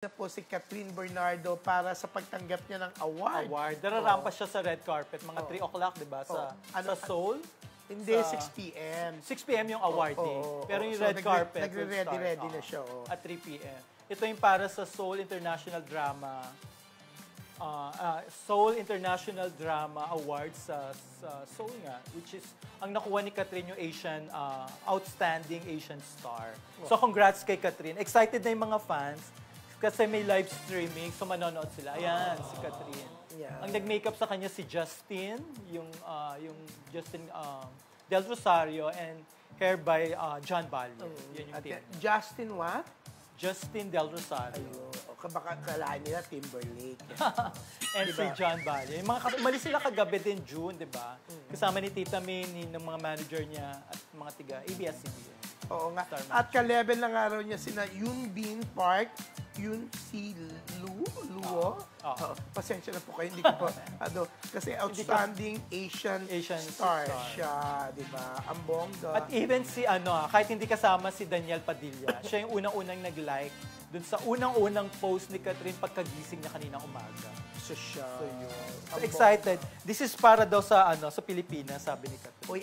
na po si Catherine Bernardo para sa pagtanggap niya ng award. Dararampa siya sa red carpet, mga 3 o'clock, di ba? Sa Seoul? Hindi, 6 p.m. 6 p.m. yung awarding. Pero yung red carpet nagre-ready na siya. At 3 p.m. Ito yung para sa Seoul International Drama International Drama Awards sa Seoul nga, which is ang nakuha ni Catherine yung Outstanding Asian Star. So congrats kay Catherine. Excited na yung mga fans kasi may live streaming, so manonood sila. Ayan, si Catherine. Yeah. Ang nag-makeup sa kanya si Justin, yung Justin Del Rosario, and hair by John Balye. Yan yung team. Justin what? Justin Del Rosario. Baka kalaan nila Timberlake. And diba? Si John Balye. Umalis sila kagabi din, June, di ba? Kasama ni Tita Minnie, ng mga manager niya at mga tiga ABS-CBN. Oo nga. At ka-level na nga raw niya sina Yoon Bin Park, Yoon Si Luo. Pasensya na po kayo, hindi ko po. Kasi outstanding Asian star siya, di ba? Ang bongga. At even si, kahit hindi kasama si Daniel Padilla, siya yung unang-unang nag-like dun sa unang-unang post ni Catherine pagkagising niya kaninang umaga. So siya. So excited. This is para daw sa Pilipinas, sabi ni Catherine. Uy,